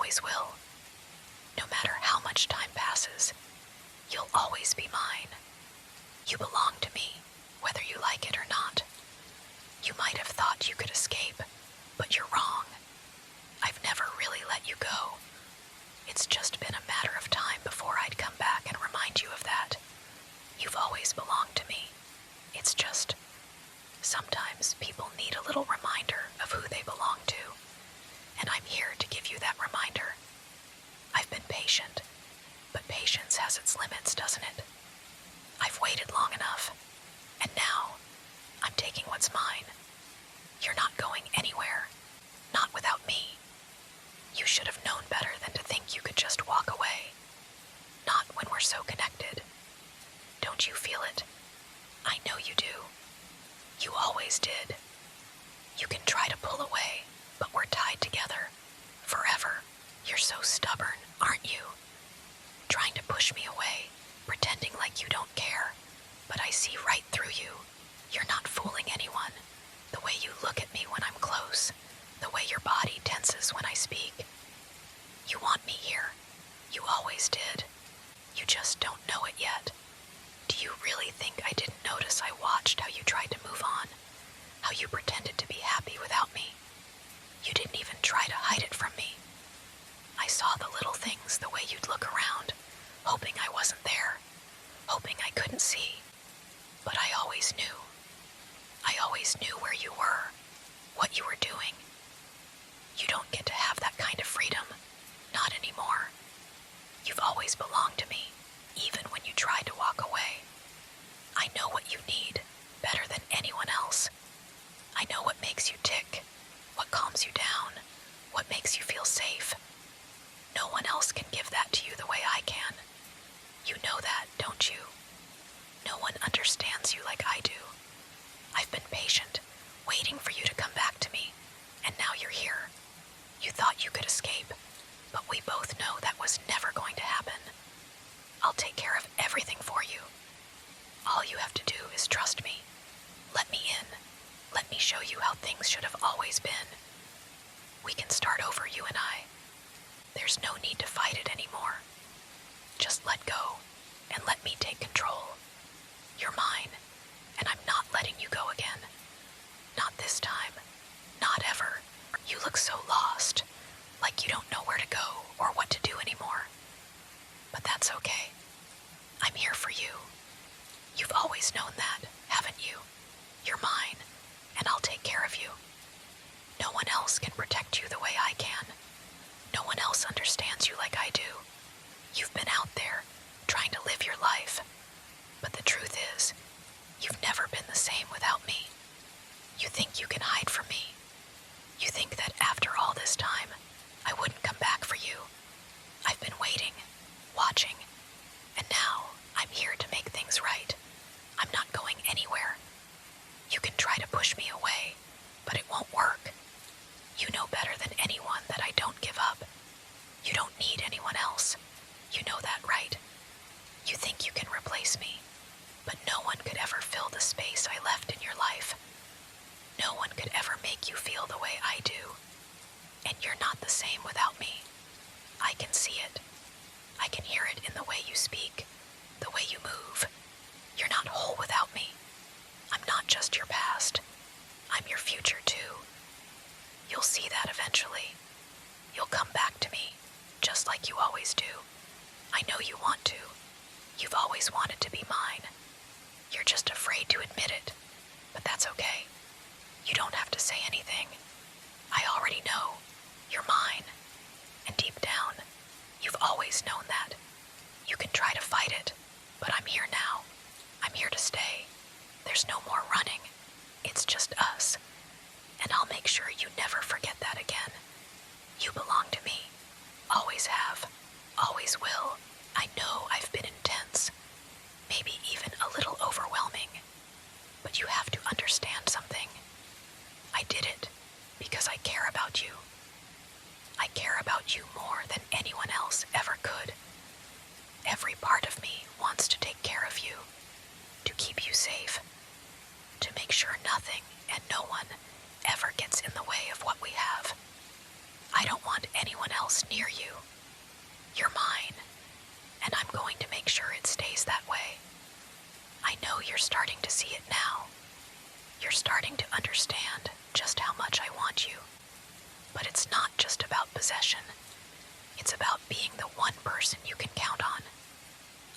always will. No matter how much time passes, you'll always be mine. You belong to me, whether you like it or not. You might have thought you could escape, but you're wrong. I've never really let you go. It's just been a matter of time before I'd come back and remind you of that. You've always belonged to me. It's just, sometimes people need a little reminder of who they belong to, and I'm here to give you that reminder. I've been patient, but patience has its limits, doesn't it? I've waited long enough, and now I'm taking what's mine. You're not going anywhere, not without me. You should have known better than to think you could just walk away. Not when we're so connected. Don't you feel it? I know you do. You always did. You can try to pull away, but we're tied together. Forever. You're so stubborn, aren't you? Trying to push me away, pretending like you don't care. But I see right through you. You're not fooling anyone. The way you look at me when I'm close, the way your body tenses when I speak. You want me here. You always did. You just don't know it yet. Do you really think I didn't notice I watched how you tried to move on? How you pretended to be happy without me? You didn't even try to hide it from me. I saw the little things, the way you'd look around, hoping I wasn't there, hoping I couldn't see. But I always knew. I always knew where you were, what you were doing. You don't get to have that kind of freedom. Not anymore. You've always belonged to me, even when you tried to walk away. I know what you need better than anyone else. I know what makes you tick, what calms you down, what makes you feel safe. No one else can give that to you the way I can. You know that, don't you? No one understands you like I do. I've been patient, waiting for you to come back to me, and now you're here. You thought you could escape, but we both know that was never going to happen. I'll take care of everything for you. All you have to do is trust me. Let me in. Let me show you how things should have always been. We can start over, you and I. There's no need to fight it anymore. Just let go, and let me take control. You're mine, and I'm not letting you go again. Not this time. Not ever. You look so lost, like you don't know where to go or what to do anymore. But that's okay. I'm here for you. You've always known that, haven't you? You're mine, and I'll take care of you. No one else can protect you the way I can. No one else understands you like I do. You've been out there, trying to live your life. But the truth is, you've never been the same without me. You think you can hide from me. You think that after all this time, I wouldn't come back for you. I've been waiting, watching, and now I'm here to make things right. I'm not going anywhere. You can try to push me away, but it won't work. You know better than anyone that I don't give up. You don't need anyone else. You know that, right? You think you can replace me, but no one could ever fill the space I left in your life. No one could ever make you feel the way I do. And you're not the same without me. I can see it. I can hear it in the way you speak, the way you move. You're not whole without me. I'm not just your past. I'm your future too. You'll see that eventually. You'll come back to me, just like you always do. I know you want to. You've always wanted to be mine. You're just afraid to admit it, but that's okay. You don't have to say anything. I already know. You're mine. And deep down, you've always known that. You can try to fight it, but I'm here now. I'm here to stay. There's no more running. It's just us. And I'll make sure you never forget that again. You belong to me. Always have. Always will. I know I've been intense. Maybe even a little overwhelming. But you have to understand something. I did it because I care about But it's not just about possession. It's about being the one person you can count on.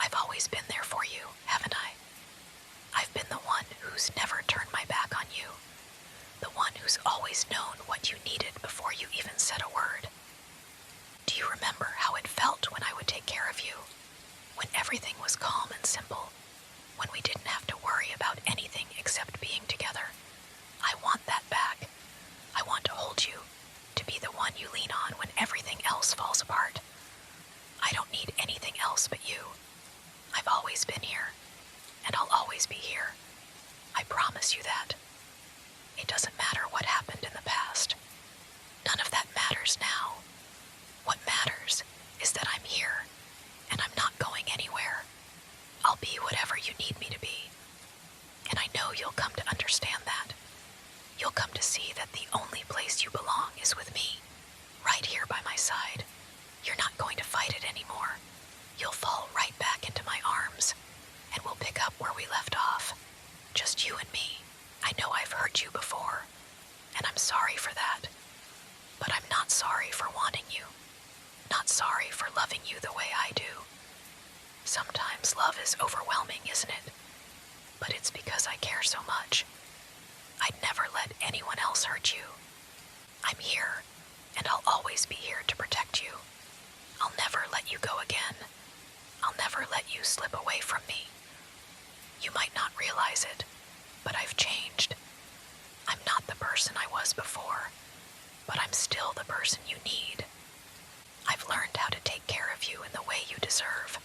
I've always been there for you, haven't I? I've been the one who's never turned my back on you. The one who's always known what you needed before you even said a word. Do you remember how it felt when I would take care of you? When everything was calm and simple? When we didn't have to worry about anything except being together? I want that back. I want to hold you, to be the one you lean on when everything else falls apart. I don't need anything else but you. I've always been here, and I'll always be here. I promise you that. It doesn't matter what happened in the past. None of that matters now. What matters is that I'm here, and I'm not going anywhere. I'll be whatever you need me to be. And I know you'll come to understand that. You'll come to see that the only place you belong is with me, right here by my side. You're not going to fight it anymore. You'll fall right back into my arms, and we'll pick up where we left off. Just you and me. I know I've hurt you before, and I'm sorry for that. But I'm not sorry for wanting you. Not sorry for loving you the way I do. Sometimes love is overwhelming, isn't it? But it's because I care so much. I'd never let anyone else hurt you. I'm here, and I'll always be here to protect you. I'll never let you go again. I'll never let you slip away from me. You might not realize it, but I've changed. I'm not the person I was before, but I'm still the person you need. I've learned how to take care of you in the way you deserve.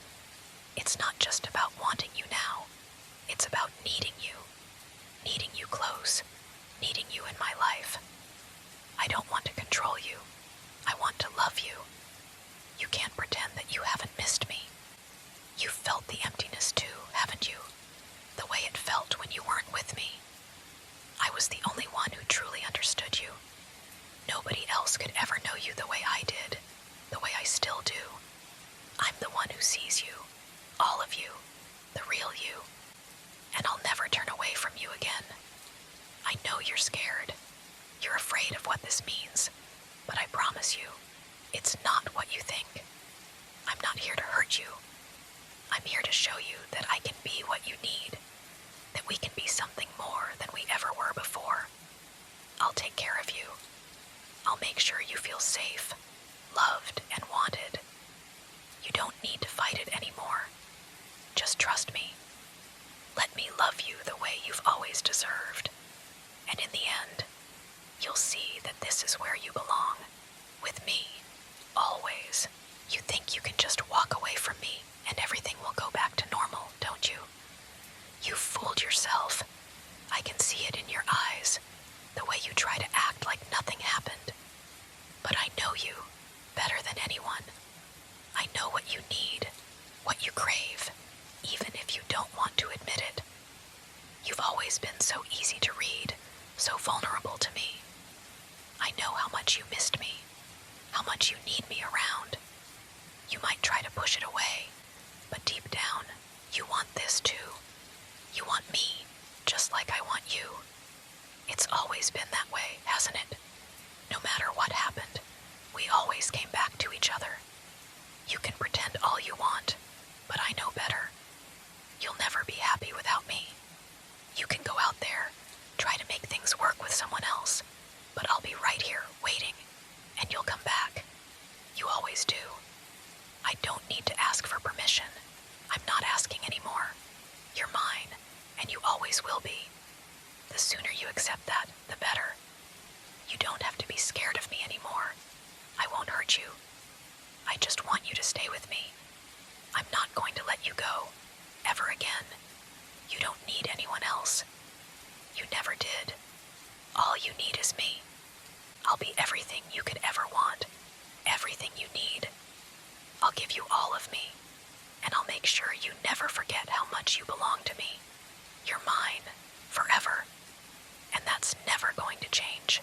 It's not just about wanting you now. It's about needing you close, needing you in my life. I don't want to control you. I want to love you. You can't pretend that you haven't missed me. You've felt the emptiness too, haven't you? The way it felt when you weren't with me. I was the only one who truly understood you. Nobody else could ever know you the way I did, the way I still do. I'm the one who sees you, all of you, the real you, and I'll never turn away from you again. I know you're scared. You're afraid of what this means, but I promise you, it's not what you think. I'm not here to hurt you. I'm here to show you that I can be what you need, that we can be something more than we ever were before. I'll take care of you. I'll make sure you feel safe, loved, and wanted. You don't need to fight it anymore. Just trust me. Let me love you the way you've always deserved. And in the end, you'll see that this is where you belong. With me. Always. You think you can just walk away from me and everything will go back to normal, don't you? You've fooled yourself. I can see it in your eyes, the way you try to act like nothing happened. But I know you better than anyone. I know what you need, what you crave, even if you don't want to admit it. You've always been so easy to read, so vulnerable to me. I know how much you missed me, how much you need me around. You might try to push it away, but deep down, you want this too. You want me, just like I want you. It's always been that way, hasn't it? No matter what happened, we always came back to each other. You can pretend all you want, but I know better. You'll never be happy without me. You can go out there, try to make things work with someone else, but I'll be right here waiting, and you'll come back. You always do. I don't need to ask for permission. I'm not asking anymore. You're mine, and you always will be. The sooner you accept that, the better. You don't have to be scared of me anymore. I won't hurt you. I just want you to stay with me. I'm not going to let you go, ever again. You don't need anyone else. You never did. All you need is me. I'll be everything you could ever want, everything you need. I'll give you all of me, and I'll make sure you never forget how much you belong to me. You're mine, forever, and that's never going to change.